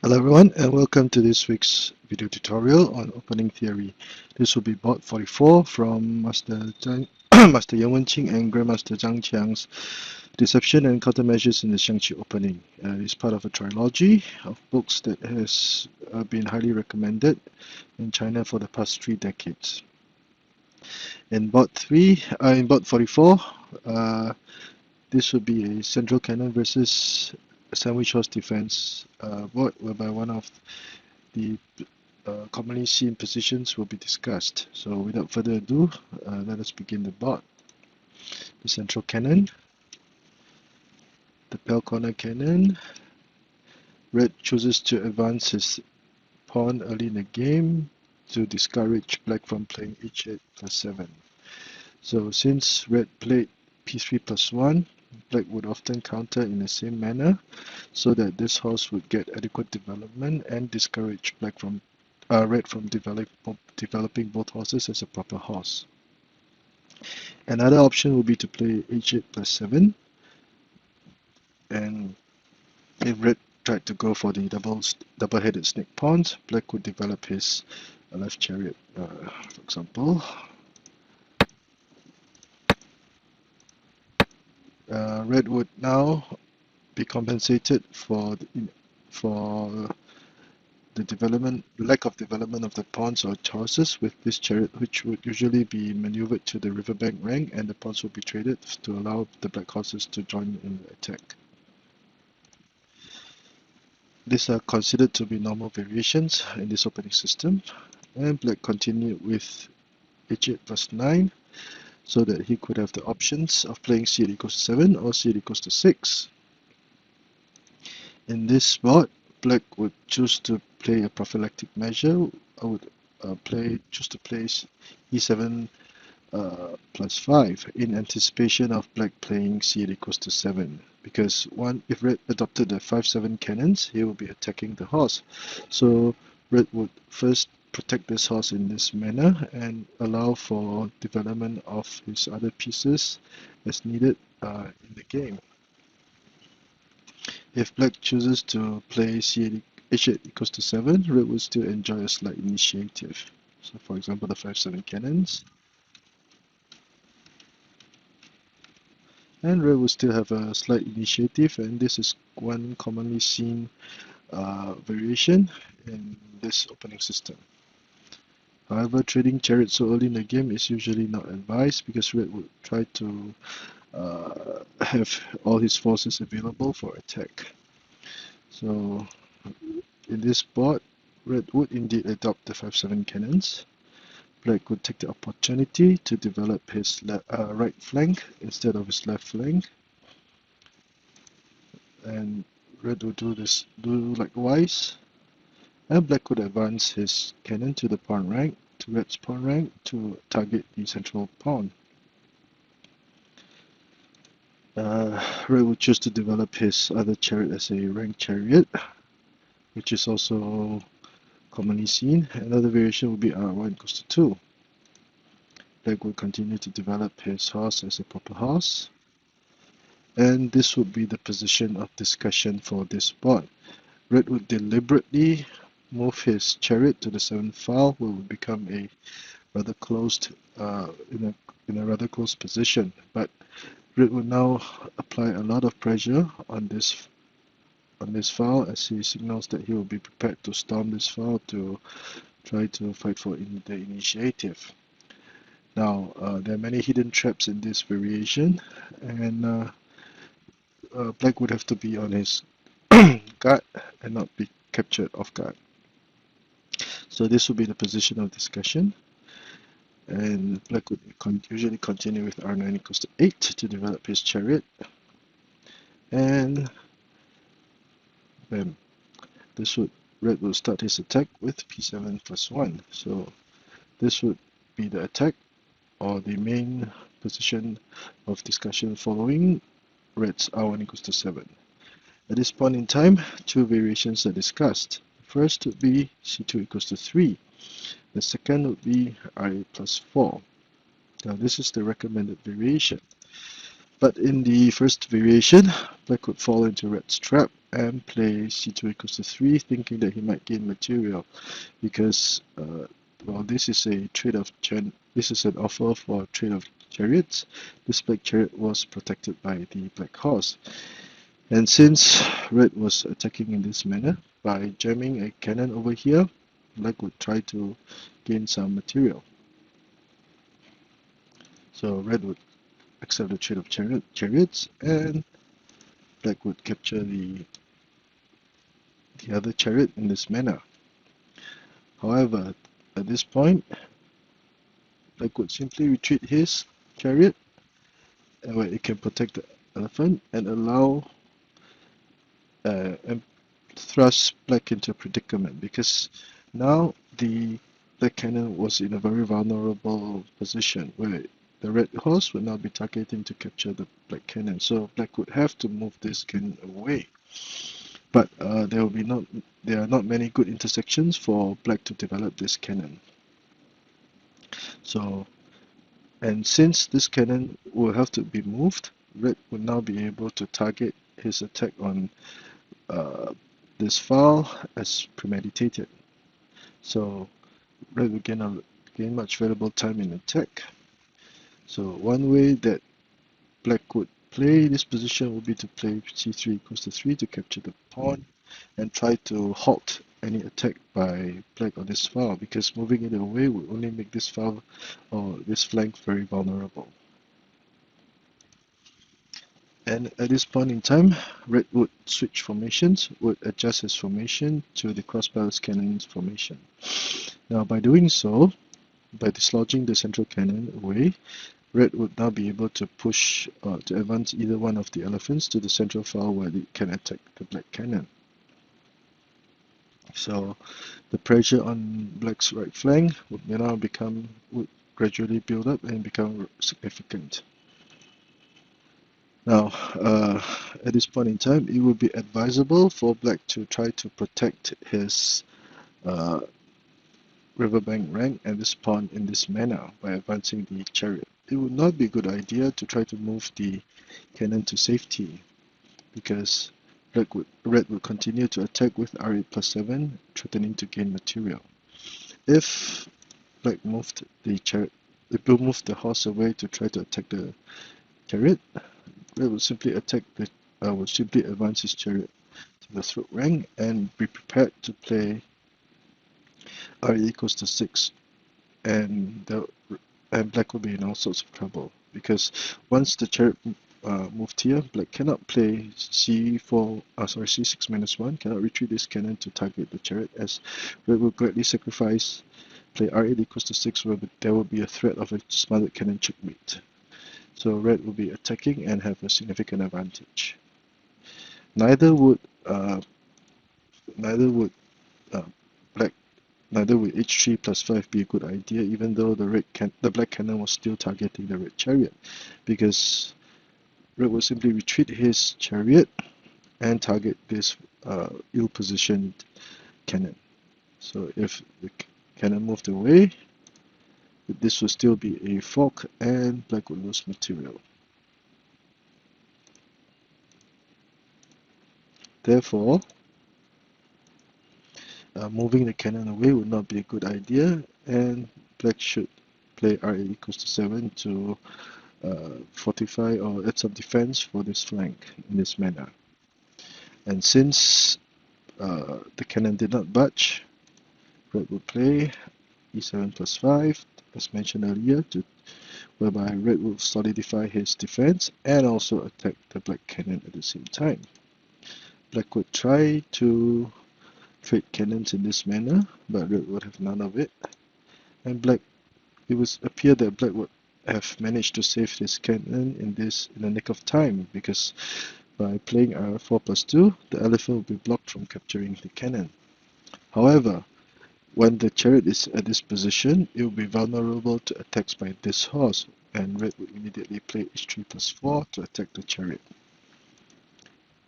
Hello everyone and welcome to this week's video tutorial on opening theory. This will be board 44 from Master Yang Wenqing and Grandmaster Zhang Qiang's Deception and Countermeasures in the Xiangqi opening. It's part of a trilogy of books that has been highly recommended in China for the past 3 decades. In board 44, this would be a central cannon versus sandwich horse defense board, whereby one of the commonly seen positions will be discussed. So without further ado, let us begin the board. The central cannon, the pale corner cannon. Red chooses to advance his pawn early in the game to discourage black from playing h8 plus 7. So since red played p3 plus 1, black would often counter in the same manner so that this horse would get adequate development and discourage black from red from developing both horses as a proper horse. Another option would be to play h8 plus 7, and if red tried to go for the double-headed snake pawns, black would develop his left chariot, for example. Red would now be compensated for the lack of development of the pawns or horses with this chariot, which would usually be maneuvered to the riverbank rank, and the pawns would be traded to allow the black horses to join in the attack. These are considered to be normal variations in this opening system, and black continued with h8 plus 9 so that he could have the options of playing c8 equals to 7 or c8 equals to 6. In this board, black would choose to play a prophylactic measure. I would choose to place e7 plus 5 in anticipation of black playing c8 equals to 7, because if red adopted the 5-7 cannons, he will be attacking the horse. So red would first protect this horse in this manner and allow for development of his other pieces as needed in the game. If black chooses to play h8 equals to 7, red would still enjoy a slight initiative. So for example, the 5-7 cannons. And red will still have a slight initiative, and this is one commonly seen variation in this opening system. However, trading chariots so early in the game is usually not advised, because red would try to have all his forces available for attack. So in this board, red would indeed adopt the 5-7 cannons. Black would take the opportunity to develop his right flank instead of his left flank, and red would do likewise, and black would advance his cannon to the pawn rank, to red's pawn rank, to target the central pawn. Red would choose to develop his other chariot as a ranked chariot, which is also commonly seen. Another variation would be r1 equals to 2. Black would continue to develop his horse as a proper horse, and this would be the position of discussion for this board. Red would deliberately move his chariot to the 7th file, where it would become a rather closed in a rather close position, but red would now apply a lot of pressure on this file, as he signals that he will be prepared to storm this file to try to fight for the initiative. Now, there are many hidden traps in this variation, and black would have to be on his guard and not be captured off guard. So this would be the position of discussion, and black would usually continue with r9 equals to 8 to develop his chariot, and bam, red will start his attack with p7 plus 1. So this would be the attack, or the main position of discussion following red's r1 equals to 7. At this point in time, two variations are discussed. The first would be c2 equals to 3. The second would be r8 plus 4. Now this is the recommended variation. But in the first variation, black would fall into red's trap and play c2 equals to 3, thinking that he might gain material, because well, this is a trade of this is an offer for a trade of chariots. This black chariot was protected by the black horse, and since red was attacking in this manner, by jamming a cannon over here, black would try to gain some material. So red would accept the trade of chariots, and black would capture the other chariot in this manner. However, at this point, black would simply retreat his chariot, where it can protect the elephant and allow and thrust black into a predicament, because now the black cannon was in a very vulnerable position where the red horse would now be targeting to capture the black cannon. So black would have to move this cannon away. But there are not many good intersections for black to develop this cannon. So, and since this cannon will have to be moved, red would now be able to target his attack on this file as premeditated. So red will gain much valuable time in attack. So one way that black would play this position would be to play c3 equals to 3 to capture the pawn and try to halt any attack by black on this file, because moving it away would only make this file or this flank very vulnerable. And at this point in time, red would switch formations, would adjust his formation to the cross-balanced cannon's formation. Now by doing so, by dislodging the central cannon away, red would now be able to push to advance either one of the elephants to the central file where it can attack the black cannon. So the pressure on black's right flank would gradually build up and become significant. Now, at this point in time, it would be advisable for black to try to protect his riverbank rank and this pawn in this manner by advancing the chariot. It would not be a good idea to try to move the cannon to safety, because red would continue to attack with r8 plus 7, threatening to gain material. If black moved the chariot, it will move the horse away to try to attack the chariot, red would simply would simply advance his chariot to the throat rank and be prepared to play r8 equals to 6, and black will be in all sorts of trouble, because once the chariot moved here, black cannot play c6 minus 1, cannot retreat this cannon to target the chariot, as red will gladly sacrifice play r8 equals to 6, where there will be a threat of a smothered cannon checkmate. So red will be attacking and have a significant advantage. Neither would h3 plus 5 be a good idea, even though the black cannon was still targeting the red chariot, because red will simply retreat his chariot and target this ill-positioned cannon. So if the cannon moved away, this will still be a fork and black will lose material. Therefore, moving the cannon away would not be a good idea, and black should play r8 equals to 7 to fortify or add some defense for this flank in this manner. And since the cannon did not budge, red will play e7 plus 5, as mentioned earlier, whereby red will solidify his defense and also attack the black cannon at the same time. Black would try to trade cannons in this manner, but red would have none of it. And it would appear that black would have managed to save this cannon in the nick of time, because by playing r4 plus 2, the elephant will be blocked from capturing the cannon. However, when the chariot is at this position, it will be vulnerable to attacks by this horse, and red would immediately play h3 plus 4 to attack the chariot,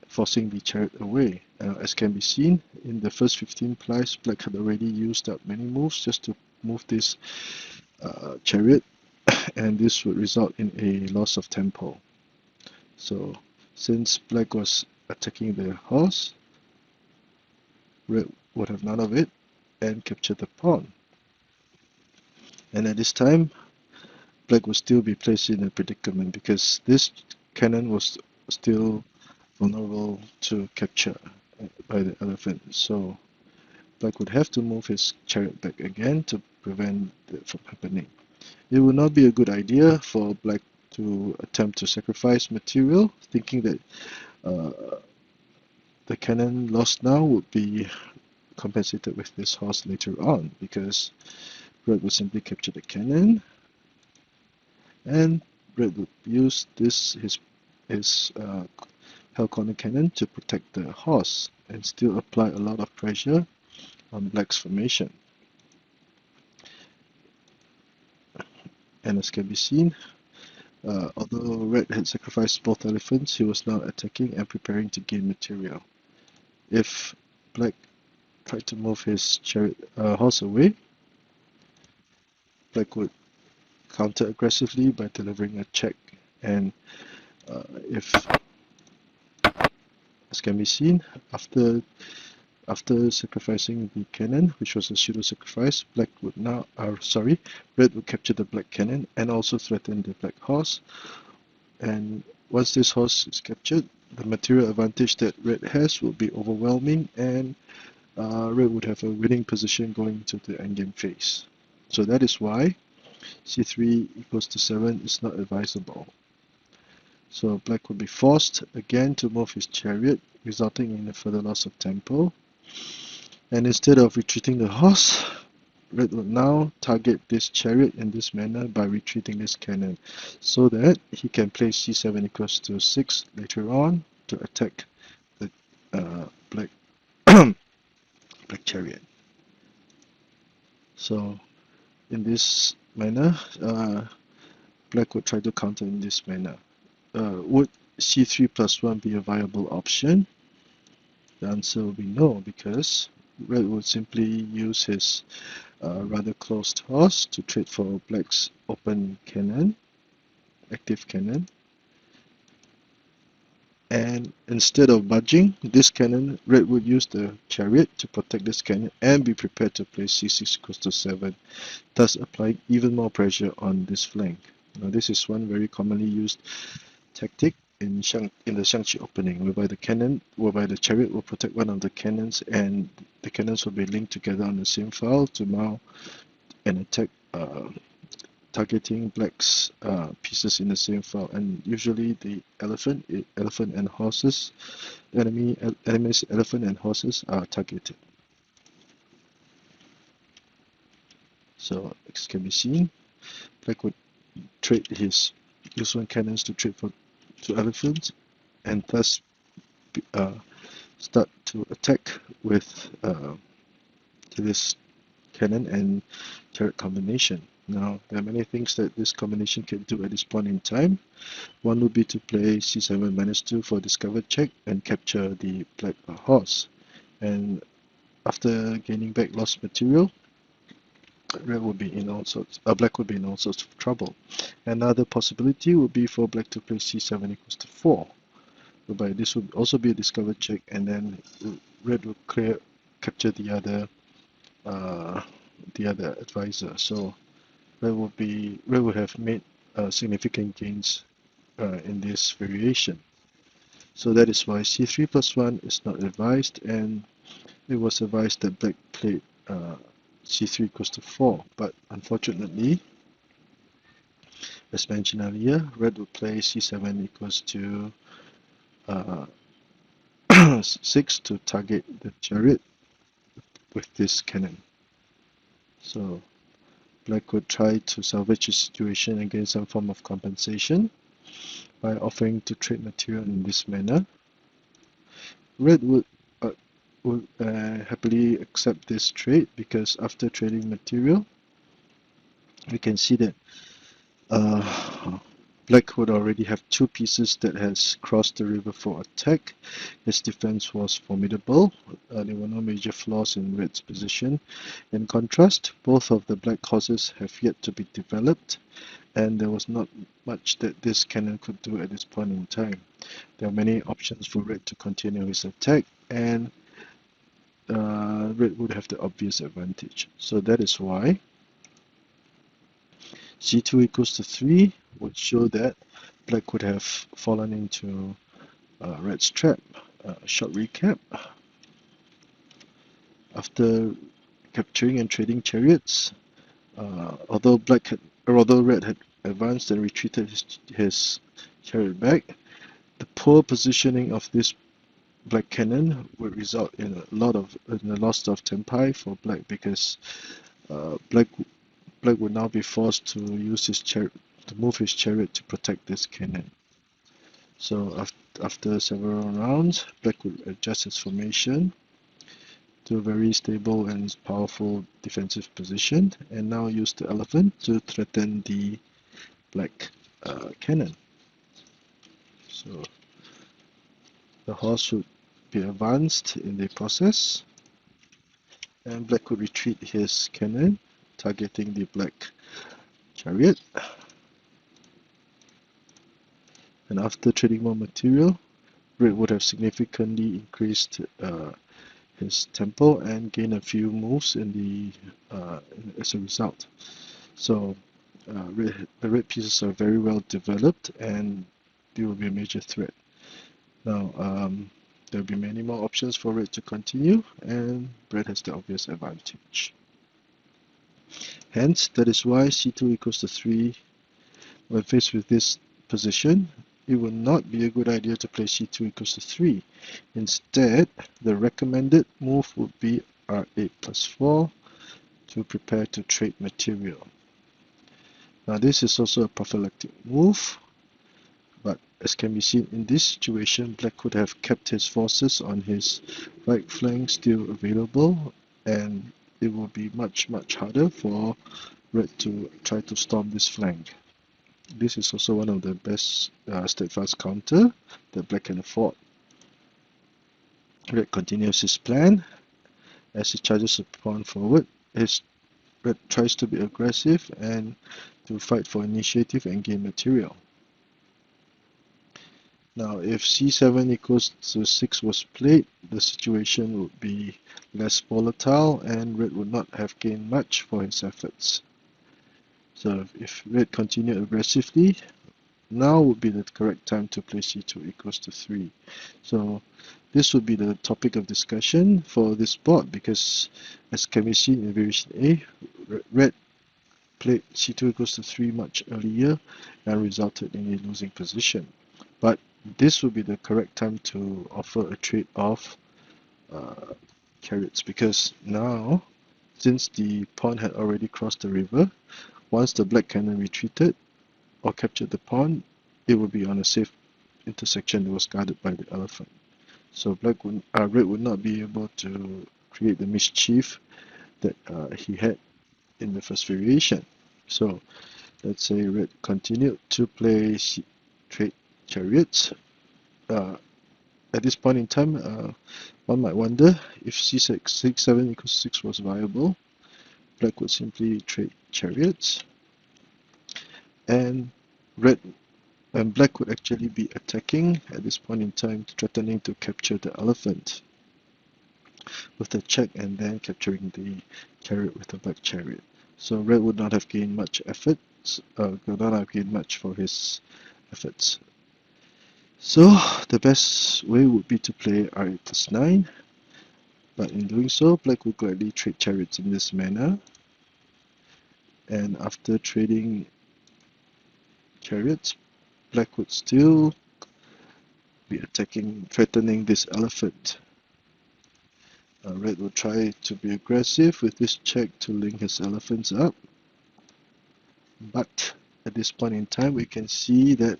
forcing the chariot away. As can be seen, in the first 15 plies, black had already used up many moves just to move this chariot, and this would result in a loss of tempo. So since black was attacking the horse, red would have none of it and capture the pawn. And at this time, black would still be placed in a predicament because this cannon was still vulnerable to capture by the elephant. So black would have to move his chariot back again to prevent it from happening. It would not be a good idea for black to attempt to sacrifice material, thinking that the cannon lost now would be compensated with this horse later on, because red would simply capture the cannon, and red would use his hell corner cannon to protect the horse and still apply a lot of pressure on black's formation. And as can be seen, although red had sacrificed both elephants, he was now attacking and preparing to gain material. If black tried to move his chariot horse away, black would counter aggressively by delivering a check, and if, as can be seen, after sacrificing the cannon, which was a pseudo sacrifice, red would capture the black cannon and also threaten the black horse. And once this horse is captured, the material advantage that red has will be overwhelming, and red would have a winning position going into the endgame phase. So that is why c3 equals to 7 is not advisable. So black would be forced again to move his chariot, resulting in a further loss of tempo. And instead of retreating the horse, red would now target this chariot in this manner by retreating this cannon, so that he can play c7 equals to 6 later on to attack the black black chariot. So in this manner, black would try to counter in this manner. Would c3 plus 1 be a viable option? The answer will be no, because red would simply use his rather closed horse to trade for black's open cannon, active cannon. And instead of budging this cannon, red would use the chariot to protect this cannon and be prepared to play c6 equals to 7, thus applying even more pressure on this flank. Now this is one very commonly used tactic in the Xiangqi opening, whereby the chariot will protect one of the cannons, and the cannons will be linked together on the same file to mount an attack targeting black's pieces in the same file, and usually the elephant and horses, enemy's elephant and horses are targeted. So as can be seen, black would trade his use one cannons to trade for 2 elephants, and thus start to attack with this cannon and chariot combination. Now, there are many things that this combination can do at this point in time. One would be to play c7 minus 2 for discovered check and capture the black horse. And after gaining back lost material, black would be in all sorts of trouble. Another possibility would be for black to play c7 equals to 4, whereby this would also be a discovered check, and then red would capture the other advisor. So red would have made significant gains in this variation. So that is why c3 plus 1 is not advised, and it was advised that black played c3 equals to 4, but unfortunately, as mentioned earlier, red would play c7 equals to 6 to target the chariot with this cannon. So black would try to salvage the situation and gain some form of compensation by offering to trade material in this manner. Red would happily accept this trade, because after trading material, we can see that black would already have 2 pieces that has crossed the river for attack. His defense was formidable. There were no major flaws in red's position. In contrast, both of the black horses have yet to be developed, and there was not much that this cannon could do at this point in time. There are many options for red to continue his attack, and red would have the obvious advantage. So that is why c2 equals to 3 would show that black would have fallen into red's trap. Short recap. After capturing and trading chariots, although red had advanced and retreated his chariot back, the poor positioning of this black cannon would result in a loss of tempi for black, because black would now be forced to use to move his chariot to protect this cannon. So after several rounds, black would adjust its formation to a very stable and powerful defensive position, and now use the elephant to threaten the black cannon. So the horse would be advanced in the process, and black would retreat his cannon, targeting the black chariot. And after trading more material, red would have significantly increased his tempo and gain a few moves as a result. So the red pieces are very well developed, and they will be a major threat. Now there will be many more options for red to continue, and red has the obvious advantage. Hence, that is why c2 equals to 3. When faced with this position, it would not be a good idea to play c2 equals to 3. Instead, the recommended move would be r8 plus 4 to prepare to trade material. Now this is also a prophylactic move, but as can be seen in this situation, black could have kept his forces on his right flank still available, and it will be much harder for red to try to storm this flank. This is also one of the best steadfast counter that black can afford. Red continues his plan. As he charges a pawn forward, red tries to be aggressive and to fight for initiative and gain material. Now if c7 equals to 6 was played, the situation would be less volatile and red would not have gained much for his efforts. So if red continued aggressively, now would be the correct time to play c2 equals to 3. So this would be the topic of discussion for this board, because as can be seen in variation A, red played c2 equals to 3 much earlier and resulted in a losing position. But this would be the correct time to offer a trade of chariots, because now, since the pawn had already crossed the river, once the black cannon retreated or captured the pawn, it would be on a safe intersection that was guarded by the elephant. So red would not be able to create the mischief that he had in the first variation. So let's say red continued to play trade chariots. At this point in time, one might wonder if c7 equals 6 was viable. Black would simply trade chariots, and black would actually be attacking at this point in time, threatening to capture the elephant with the check and then capturing the chariot with the black chariot. So red would not have gained much efforts, would not have gained much for his efforts. So the best way would be to play r8 plus 9, but in doing so, black would gladly trade chariots in this manner, and after trading chariots, black would still be attacking, threatening this elephant. Red will try to be aggressive with this check to link his elephants up, but at this point in time we can see that,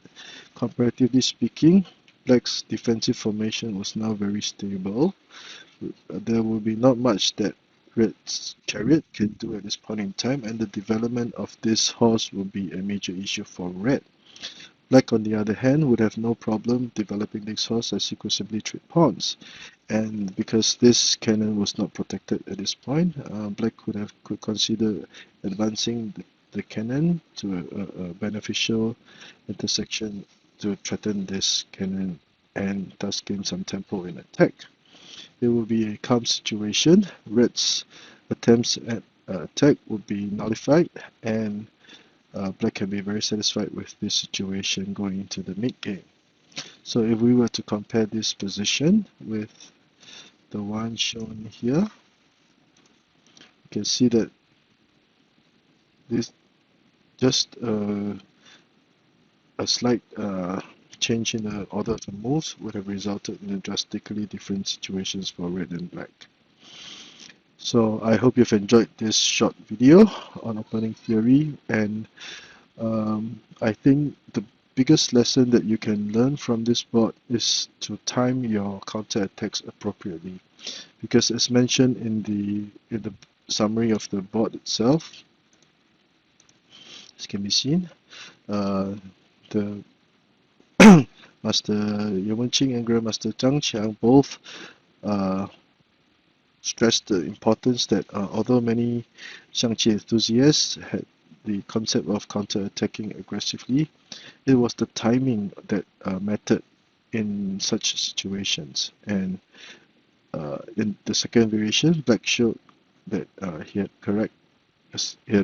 comparatively speaking, black's defensive formation was now very stable. There will be not much that red's chariot can do at this point in time, and the development of this horse will be a major issue for red. Black, on the other hand, would have no problem developing this horse, as he could simply trade pawns. And because this cannon was not protected at this point, black could consider advancing the cannon to a beneficial intersection to threaten this cannon and thus gain some tempo in attack. It will be a calm situation. Red's attempts at attack would be nullified, and black can be very satisfied with this situation going into the mid game. So if we were to compare this position with the one shown here, you can see that this just a slight change in the order of the moves would have resulted in a drastically different situations for red and black. So I hope you've enjoyed this short video on opening theory, and I think the biggest lesson that you can learn from this board is to time your counterattacks appropriately, because as mentioned in the summary of the board itself, as can be seen, the Master Yu Wenqing and Grandmaster Zhang Qiang both stressed the importance that although many Xiangqi enthusiasts had the concept of counter-attacking aggressively, it was the timing that mattered in such situations. And in the second variation, Black showed that he had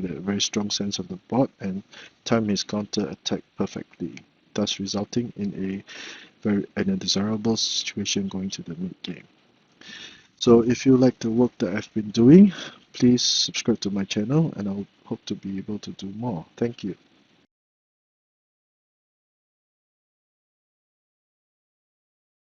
a very strong sense of the board and timed his counter-attack perfectly, thus resulting in a desirable situation going to the mid-game. So if you like the work that I've been doing, please subscribe to my channel, and I'll hope to be able to do more. Thank you.